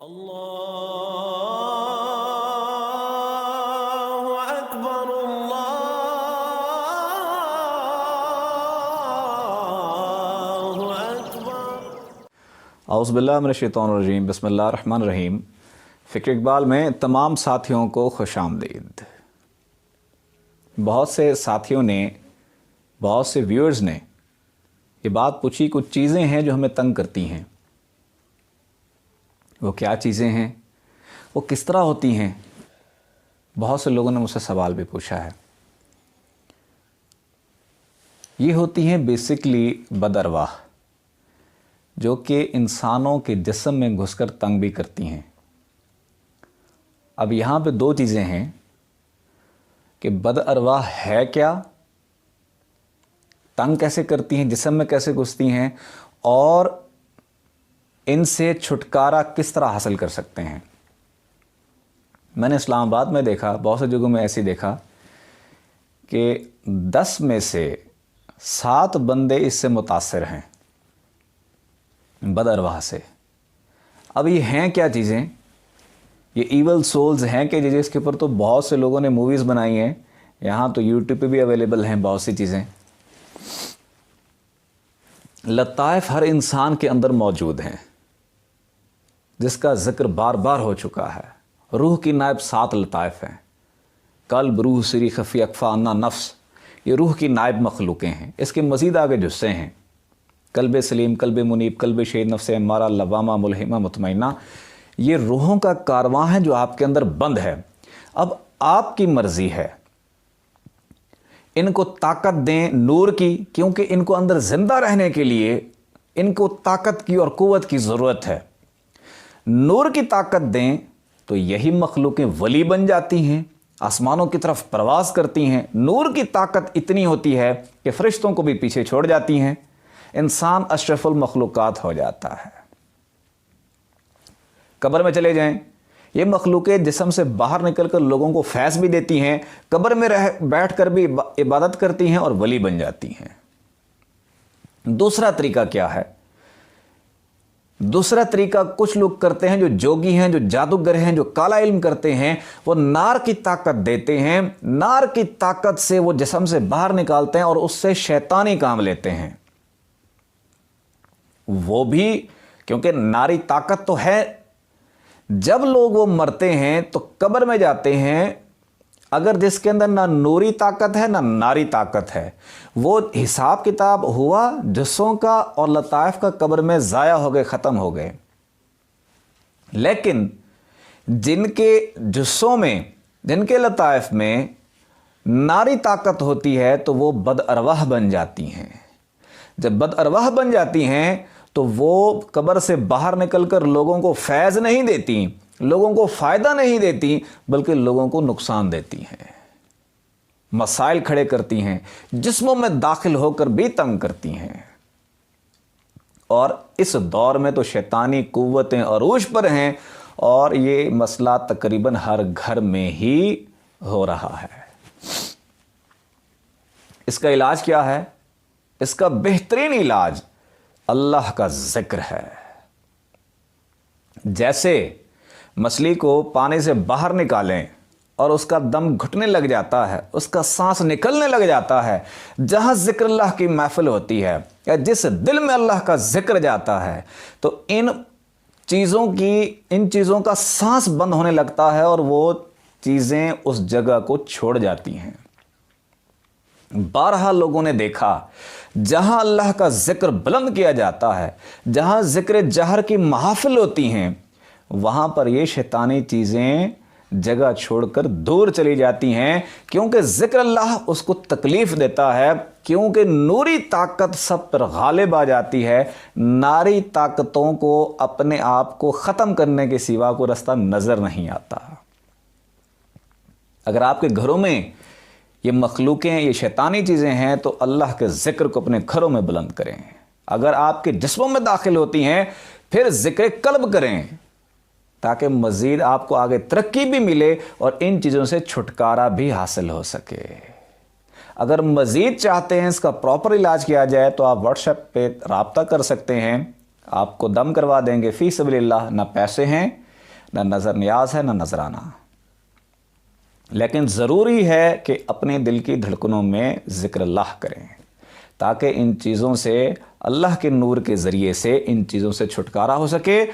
اللہ اکبر اللہ اکبر۔ اعوذ باللہ من الشیطان الرجیم، بسم اللہ الرحمن الرحیم۔ فکر اقبال میں تمام ساتھیوں کو خوش آمدید۔ بہت سے ساتھیوں نے، بہت سے ویورز نے یہ بات پوچھی، کچھ چیزیں ہیں جو ہمیں تنگ کرتی ہیں۔ وہ کیا چیزیں ہیں؟ وہ کس طرح ہوتی ہیں؟ بہت سے لوگوں نے مجھ سے سوال بھی پوچھا ہے۔ یہ ہوتی ہیں بیسکلی بد ارواح، جو کہ انسانوں کے جسم میں گھس کر تنگ بھی کرتی ہیں۔ اب یہاں پہ دو چیزیں ہیں کہ بد ارواح ہے کیا، تنگ کیسے کرتی ہیں، جسم میں کیسے گھستی ہیں، اور ان سے چھٹکارا کس طرح حاصل کر سکتے ہیں۔ میں نے اسلام آباد میں دیکھا، بہت سے جگہوں میں ایسی دیکھا کہ 10 میں سے 7 بندے اس سے متاثر ہیں، بد ارواح سے۔ اب یہ ہیں کیا چیزیں؟ یہ ایول سولز ہیں کہ جس کے اوپر تو بہت سے لوگوں نے موویز بنائی ہیں، یہاں تو یوٹیوب پہ بھی اویلیبل ہیں بہت سی چیزیں۔ لطائف ہر انسان کے اندر موجود ہیں، جس کا ذکر بار بار ہو چکا ہے۔ روح کی نائب 7 لطائف ہیں، قلب، روح، سری، خفی، اکفا، انا، نفس۔ یہ روح کی نائب مخلوقیں ہیں۔ اس کے مزید آگے جزے ہیں: قلب سلیم، قلب منیب، قلب شہید، نفس امارہ، لوامہ، ملہمہ، مطمئنہ۔ یہ روحوں کا کارواں ہے جو آپ کے اندر بند ہے۔ اب آپ کی مرضی ہے، ان کو طاقت دیں نور کی، کیونکہ ان کو اندر زندہ رہنے کے لیے ان کو طاقت کی اور قوت کی ضرورت ہے۔ نور کی طاقت دیں تو یہی مخلوقیں ولی بن جاتی ہیں، آسمانوں کی طرف پرواز کرتی ہیں۔ نور کی طاقت اتنی ہوتی ہے کہ فرشتوں کو بھی پیچھے چھوڑ جاتی ہیں، انسان اشرف المخلوقات ہو جاتا ہے۔ قبر میں چلے جائیں، یہ مخلوقیں جسم سے باہر نکل کر لوگوں کو فیض بھی دیتی ہیں، قبر میں بیٹھ کر بھی عبادت کرتی ہیں اور ولی بن جاتی ہیں۔ دوسرا طریقہ کیا ہے؟ دوسرا طریقہ کچھ لوگ کرتے ہیں جو جوگی ہیں، جو جادوگر ہیں، جو کالا علم کرتے ہیں۔ وہ نار کی طاقت دیتے ہیں، نار کی طاقت سے وہ جسم سے باہر نکالتے ہیں اور اس سے شیطانی کام لیتے ہیں۔ وہ بھی کیونکہ ناری طاقت تو ہے۔ جب لوگ وہ مرتے ہیں تو قبر میں جاتے ہیں، اگر جس کے اندر نہ نوری طاقت ہے نہ ناری طاقت ہے، وہ حساب کتاب ہوا جسوں کا اور لطائف کا قبر میں ضائع ہو گئے، ختم ہو گئے۔ لیکن جن کے جسوں میں، جن کے لطائف میں ناری طاقت ہوتی ہے تو وہ بد ارواح بن جاتی ہیں۔ جب بد ارواح بن جاتی ہیں تو وہ قبر سے باہر نکل کر لوگوں کو فیض نہیں دیتی، لوگوں کو فائدہ نہیں دیتی، بلکہ لوگوں کو نقصان دیتی ہیں، مسائل کھڑے کرتی ہیں، جسموں میں داخل ہو کر بھی تنگ کرتی ہیں۔ اور اس دور میں تو شیطانی قوتیں عروج پر ہیں، اور یہ مسئلہ تقریباً ہر گھر میں ہی ہو رہا ہے۔ اس کا علاج کیا ہے؟ اس کا بہترین علاج اللہ کا ذکر ہے۔ جیسے مچھلی کو پانی سے باہر نکالیں اور اس کا دم گھٹنے لگ جاتا ہے، اس کا سانس نکلنے لگ جاتا ہے، جہاں ذکر اللہ کی محفل ہوتی ہے یا جس دل میں اللہ کا ذکر جاتا ہے تو ان چیزوں کا سانس بند ہونے لگتا ہے اور وہ چیزیں اس جگہ کو چھوڑ جاتی ہیں۔ بارہا لوگوں نے دیکھا، جہاں اللہ کا ذکر بلند کیا جاتا ہے، جہاں ذکر جہر کی محافل ہوتی ہیں، وہاں پر یہ شیطانی چیزیں جگہ چھوڑ کر دور چلی جاتی ہیں، کیونکہ ذکر اللہ اس کو تکلیف دیتا ہے، کیونکہ نوری طاقت سب پر غالب آ جاتی ہے۔ ناری طاقتوں کو اپنے آپ کو ختم کرنے کے سوا کوئی رستہ نظر نہیں آتا۔ اگر آپ کے گھروں میں یہ مخلوقیں، یہ شیطانی چیزیں ہیں تو اللہ کے ذکر کو اپنے گھروں میں بلند کریں۔ اگر آپ کے جسموں میں داخل ہوتی ہیں پھر ذکر قلب کریں، تاکہ مزید آپ کو آگے ترقی بھی ملے اور ان چیزوں سے چھٹکارا بھی حاصل ہو سکے۔ اگر مزید چاہتے ہیں اس کا پراپر علاج کیا جائے تو آپ واٹس ایپ پہ رابطہ کر سکتے ہیں، آپ کو دم کروا دیں گے فی سبیل اللہ۔ نہ پیسے ہیں نہ نظر نیاز ہے، نہ نظرانہ. لیکن ضروری ہے کہ اپنے دل کی دھڑکنوں میں ذکر اللہ کریں تاکہ ان چیزوں سے، اللہ کے نور کے ذریعے سے ان چیزوں سے چھٹکارا ہو سکے.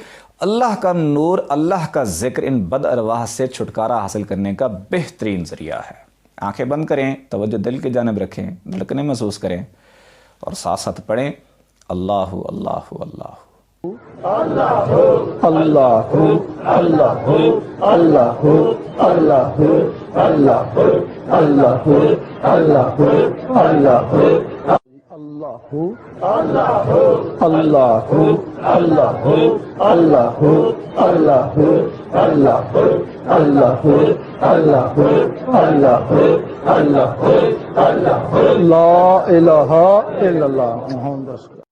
اللہ کا نور، اللہ کا ذکر ان بد ارواح سے چھٹکارا حاصل کرنے کا بہترین ذریعہ ہے. آنکھیں بند کریں، توجہ دل کی جانب رکھیں، دھڑکنے محسوس کریں اور ساتھ ساتھ پڑھیں اللہ اللہ اللہ. اللہ اللہ اللہ اللہ اللہ اللہ اللہ اللہ اللہ اللہ اللہ اللہ اللہ اللہ اللہ اللہ اللہ اللہ اللہ لا الہ الا اللہ محمد رسول اللہ.